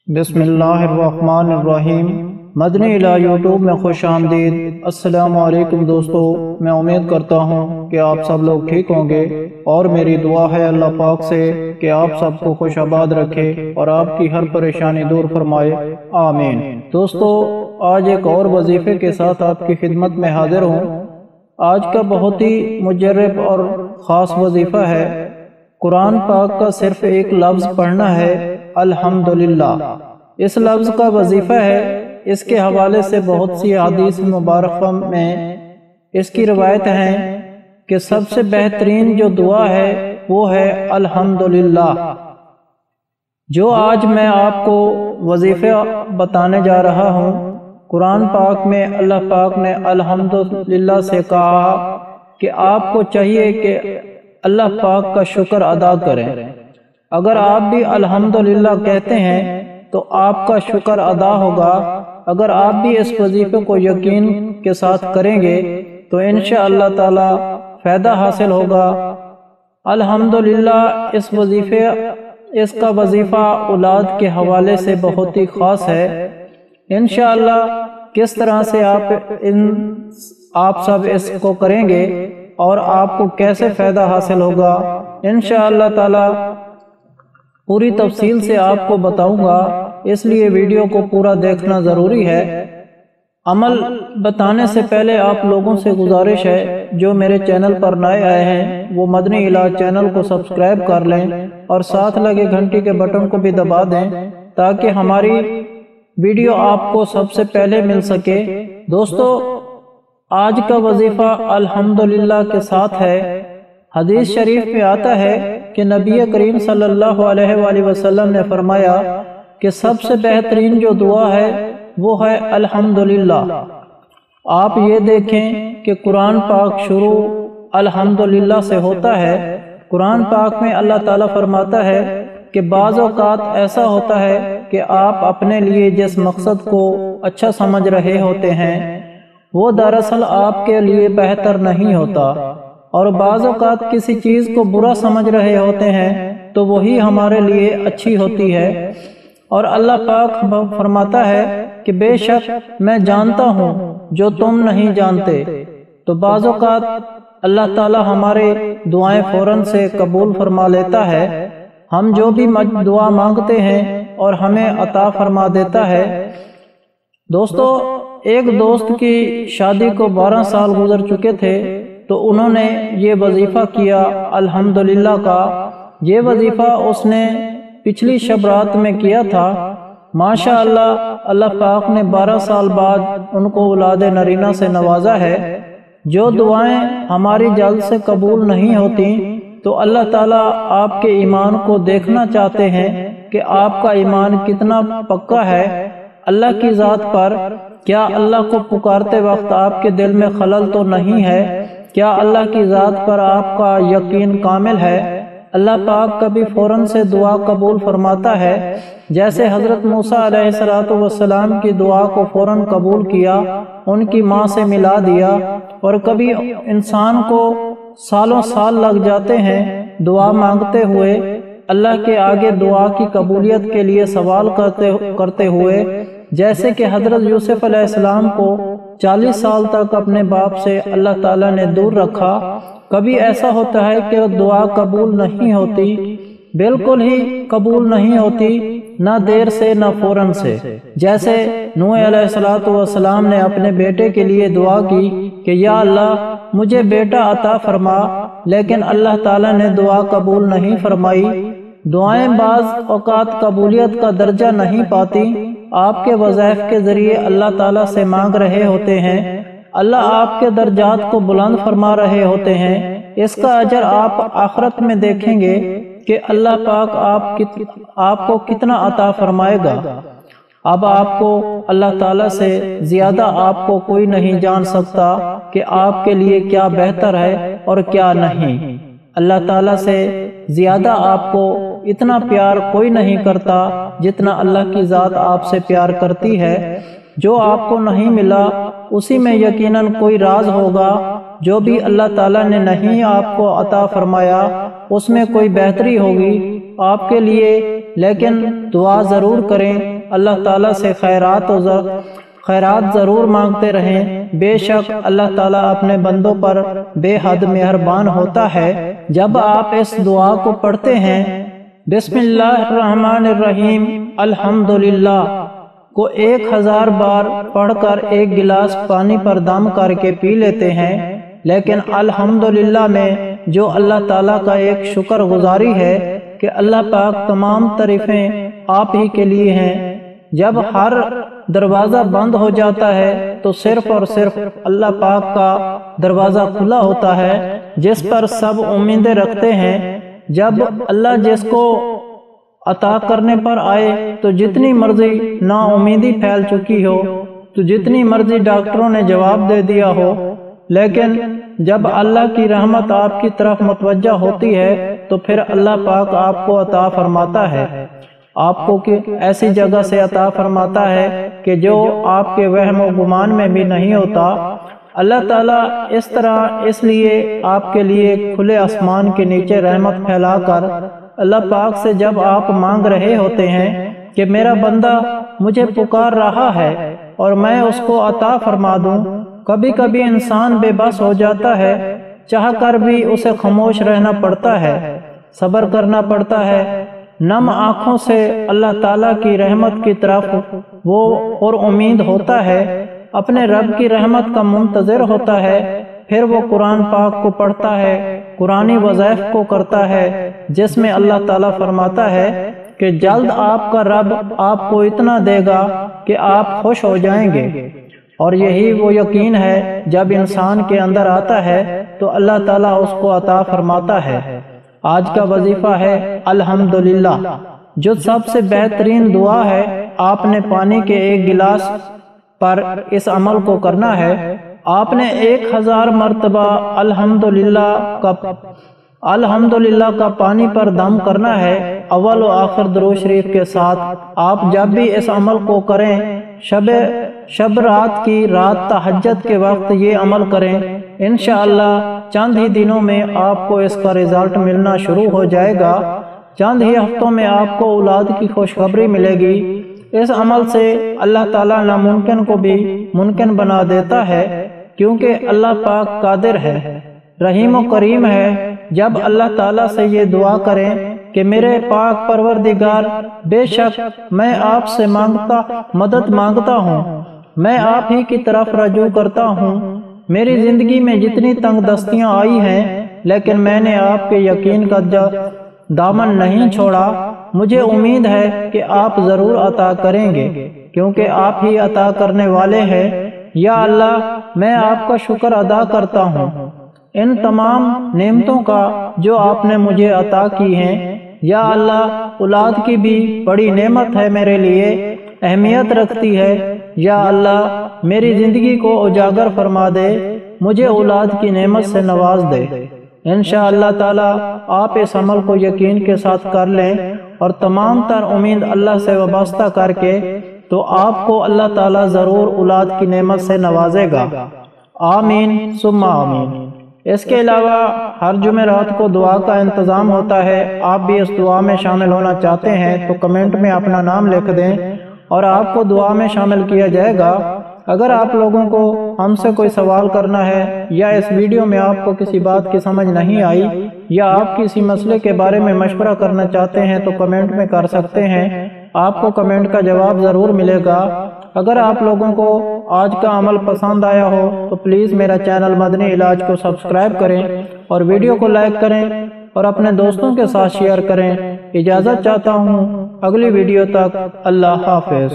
بسم اللہ الرحمن الرحیم۔ مدنی الہ یوٹیوب میں خوش آمدید۔ السلام علیکم دوستو، میں امید کرتا ہوں کہ آپ سب لوگ ٹھیک ہوں گے، اور میری دعا ہے اللہ پاک سے کہ آپ سب کو خوش آباد رکھے اور آپ کی ہر پریشانی دور فرمائے، آمین۔ دوستو، آج ایک اور وظیفے کے ساتھ آپ کی خدمت میں حاضر ہوں۔ آج کا بہت ہی مجرب اور خاص وظیفہ ہے۔ قرآن پاک کا صرف ایک لفظ پڑھنا ہے، الحمدللہ۔ اس لفظ کا وظیفہ ہے۔ اس کے حوالے سے بہت سی حدیث مبارکہ میں اس کی روایت ہے کہ سب سے بہترین جو دعا ہے وہ ہے الحمدللہ۔ جو آج میں آپ کو وظیفہ بتانے جا رہا ہوں، قرآن پاک میں اللہ پاک نے الحمدللہ سے کہا کہ آپ کو چاہیے کہ اللہ پاک کا شکر ادا کریں۔ اگر آپ بھی الحمدللہ کہتے ہیں تو آپ کا شکر ادا ہوگا۔ اگر آپ بھی اس وظیفے کو یقین کے ساتھ کریں گے تو انشاءاللہ تعالی فائدہ حاصل ہوگا۔ الحمدللہ اس کا وظیفہ اولاد کے حوالے سے بہت ہی خاص ہے۔ انشاءاللہ کس طرح سے آپ سب اس کو کریں گے اور آپ کو کیسے فائدہ حاصل ہوگا، انشاءاللہ تعالی پوری تفصیل سے آپ کو بتاؤں گا، اس لیے ویڈیو کو پورا دیکھنا ضروری ہے۔ عمل بتانے سے پہلے آپ لوگوں سے گزارش ہے جو میرے چینل پر نئے آئے ہیں وہ مدنی الہ چینل کو سبسکرائب کر لیں اور ساتھ لگے گھنٹی کے بٹن کو بھی دبا دیں تاکہ ہماری ویڈیو آپ کو سب سے پہلے مل سکے۔ دوستو، آج کا وظیفہ الحمدللہ کے ساتھ ہے۔ حدیث شریف میں آتا ہے کہ نبی کریم صلی اللہ علیہ وآلہ وسلم نے فرمایا کہ سب سے بہترین جو دعا ہے وہ ہے الحمدللہ۔ آپ یہ دیکھیں کہ قرآن پاک شروع الحمدللہ سے ہوتا ہے۔ قرآن پاک میں اللہ تعالیٰ فرماتا ہے کہ بعض اوقات ایسا ہوتا ہے کہ آپ اپنے لیے جس مقصد کو اچھا سمجھ رہے ہوتے ہیں وہ دراصل آپ کے لیے بہتر نہیں ہوتا، اور بعض اوقات کسی چیز کو برا سمجھ رہے ہوتے ہیں تو وہی ہمارے لیے اچھی ہوتی ہے۔ اور اللہ پاک فرماتا ہے کہ بے شک میں جانتا ہوں جو تم نہیں جانتے۔ تو بعض اوقات اللہ تعالی ہمارے دعائیں فوراً سے قبول فرما لیتا ہے۔ ہم جو بھی دعا مانگتے ہیں اور ہمیں عطا فرما دیتا ہے۔ دوستو، ایک دوست کی شادی کو 12 سال گزر چکے تھے تو انہوں نے یہ وظیفہ کیا الحمدللہ کا۔ یہ وظیفہ اس نے پچھلی شب رات میں کیا تھا۔ ماشاءاللہ اللہ پاک نے 12 سال بعد ان کو اولاد نرینہ سے نوازا ہے۔ جو دعائیں ہماری جلد سے قبول نہیں ہوتی تو اللہ تعالیٰ آپ کے ایمان کو دیکھنا چاہتے ہیں کہ آپ کا ایمان کتنا پکا ہے اللہ کی ذات پر۔ کیا اللہ کو پکارتے وقت آپ کے دل میں خلل تو نہیں ہے؟ کیا اللہ کی ذات پر آپ کا یقین کامل ہے؟ اللہ پاک کبھی فوراً سے دعا قبول فرماتا ہے، جیسے حضرت موسیٰ علیہ السلام کی دعا کو فوراً قبول کیا، ان کی ماں سے ملا دیا۔ اور کبھی انسان کو سالوں سال لگ جاتے ہیں دعا مانگتے ہوئے، اللہ کے آگے دعا کی قبولیت کے لیے سوال کرتے ہوئے، جیسے کہ حضرت یوسف علیہ السلام کو 40 سال تک اپنے باپ سے اللہ تعالیٰ نے دور رکھا۔ کبھی ایسا ہوتا ہے کہ دعا قبول نہیں ہوتی، بالکل ہی قبول نہیں ہوتی، نہ دیر سے نہ فوراً سے۔ جیسے نوح علیہ السلام نے اپنے بیٹے کے لیے دعا کی کہ یا اللہ مجھے بیٹا عطا فرما، لیکن اللہ تعالیٰ نے دعا قبول نہیں فرمائی۔ دعائیں بعض اوقات قبولیت کا درجہ نہیں پاتی۔ آپ کے وظائف کے ذریعے اللہ تعالیٰ سے مانگ رہے ہوتے ہیں، اللہ آپ کے درجات کو بلند فرما رہے ہوتے ہیں۔ اس کا اجر آپ آخرت میں دیکھیں گے کہ اللہ پاک آپ کو کتنا عطا فرمائے گا۔ اب آپ کو اللہ تعالیٰ سے زیادہ آپ کو کوئی نہیں جان سکتا کہ آپ کے لیے کیا بہتر ہے اور کیا نہیں۔ اللہ تعالیٰ سے زیادہ آپ کو اتنا پیار کوئی نہیں کرتا جتنا اللہ کی ذات آپ سے پیار کرتی ہے۔ جو آپ کو نہیں ملا اسی میں یقیناً کوئی راز ہوگا۔ جو بھی اللہ تعالیٰ نے نہیں آپ کو عطا فرمایا اس میں کوئی بہتری ہوگی۔ آپ کے لیے لیکن دعا ضرور کریں، اللہ تعالیٰ سے خیرات ضرور مانگتے رہیں، بے شک اللہ تعالیٰ اپنے بندوں پر بے حد مہربان ہوتا ہے۔ جب آپ اس دعا کو پڑھتے ہیں، بسم اللہ الرحمن الرحیم الحمدللہ کو 1000 بار پڑھ کر ایک گلاس پانی پر دم کر کے پی لیتے ہیں، لیکن الحمدللہ میں جو اللہ تعالیٰ کا ایک شکر گزاری ہے کہ اللہ پاک تمام تعریفیں آپ ہی کے لیے ہیں۔ جب ہر دروازہ بند ہو جاتا ہے تو صرف اور صرف اللہ پاک کا دروازہ کھلا ہوتا ہے جس پر سب امیدیں رکھتے ہیں۔ جب اللہ جس کو عطا کرنے پر آئے تو جتنی مرضی نا امیدی پھیل چکی ہو، تو جتنی مرضی ڈاکٹروں نے جواب دے دیا ہو، لیکن جب اللہ کی رحمت آپ کی طرف متوجہ ہوتی ہے تو پھر اللہ پاک آپ کو عطا فرماتا ہے، آپ کو ایسی جگہ سے عطا فرماتا ہے کہ جو آپ کے وہم و گمان میں بھی نہیں ہوتا۔ اللہ تعالیٰ اس طرح اس لیے آپ کے لیے کھلے آسمان کے نیچے رحمت پھیلا کر اللہ پاک سے جب آپ مانگ رہے ہوتے ہیں کہ میرا بندہ مجھے پکار رہا ہے اور میں اس کو عطا فرما دوں، کبھی کبھی انسان بے بس ہو جاتا ہے، چاہ کر بھی اسے خاموش رہنا پڑتا ہے، صبر کرنا پڑتا ہے، نم آنکھوں سے اللہ تعالیٰ کی رحمت کی طرف وہ اور امید ہوتا ہے، اپنے رب کی رحمت کا منتظر ہوتا ہے، پھر وہ قرآن پاک کو پڑھتا ہے، قرآنی وظائف کو کرتا ہے جس میں اللہ تعالیٰ فرماتا ہے کہ جلد آپ کا رب آپ کو اتنا دے گا کہ آپ خوش ہو جائیں گے، اور یہی وہ یقین ہے جب انسان کے اندر آتا ہے تو اللہ تعالیٰ اس کو عطا فرماتا ہے۔ آج کا وظیفہ ہے الحمدللہ، جو سب سے بہترین دعا ہے۔ آپ نے پانی کے ایک گلاس پر اس عمل کو کرنا ہے۔ آپ نے 1000 مرتبہ الحمدللہ کا پانی پر دم کرنا ہے، اول و آخر درود شریف کے ساتھ۔ آپ جب بھی اس عمل کو کریں، شب رات کی رات تہجد کے وقت یہ عمل کریں، انشاءاللہ چند ہی دنوں میں آپ کو اس کا رزلٹ ملنا شروع ہو جائے گا، چند ہی ہفتوں میں آپ کو اولاد کی خوشخبری ملے گی۔ اس عمل سے اللہ تعالیٰ ناممکن کو بھی ممکن بنا دیتا ہے، کیونکہ اللہ پاک قادر ہے، رحیم و کریم ہے۔ جب اللہ تعالیٰ سے یہ دعا کریں کہ میرے پاک پروردگار، بے شک میں آپ سے مدد مانگتا ہوں، میں آپ ہی کی طرف رجوع کرتا ہوں، میری زندگی میں جتنی تنگ دستیاں آئی ہیں لیکن میں نے آپ کے یقین کا دامن نہیں چھوڑا، مجھے امید ہے کہ آپ ضرور عطا کریں گے، کیونکہ آپ ہی عطا کرنے والے ہیں۔ یا اللہ، میں آپ کا شکر ادا کرتا ہوں ان تمام نعمتوں کا جو آپ نے مجھے عطا کی ہیں۔ یا اللہ، اولاد کی بھی بڑی نعمت ہے، میرے لیے اہمیت رکھتی ہے۔ یا اللہ، میری زندگی کو اجاگر فرما دے، مجھے اولاد کی نعمت سے نواز دے۔ انشاءاللہ تعالی آپ اس عمل کو یقین کے ساتھ کر لیں اور تمام تر امید اللہ سے وابستہ کر کے، تو آپ کو اللہ تعالی ضرور اولاد کی نعمت سے نوازے گا۔ آمین ثم آمین۔ اس کے علاوہ ہر جمعرات کو دعا کا انتظام ہوتا ہے، آپ بھی اس دعا میں شامل ہونا چاہتے ہیں تو کمنٹ میں اپنا نام لکھ دیں اور آپ کو دعا میں شامل کیا جائے گا۔ اگر آپ لوگوں کو ہم سے کوئی سوال کرنا ہے یا اس ویڈیو میں آپ کو کسی بات کی سمجھ نہیں آئی یا آپ کسی مسئلے کے بارے میں مشورہ کرنا چاہتے ہیں تو کمنٹ میں کر سکتے ہیں، آپ کو کمنٹ کا جواب ضرور ملے گا۔ اگر آپ لوگوں کو آج کا عمل پسند آیا ہو تو پلیز میرا چینل مدنی علاج کو سبسکرائب کریں اور ویڈیو کو لائک کریں اور اپنے دوستوں کے ساتھ شیئر کریں۔ اجازت چاہتا ہوں، اگلی ویڈیو تک اللہ حافظ۔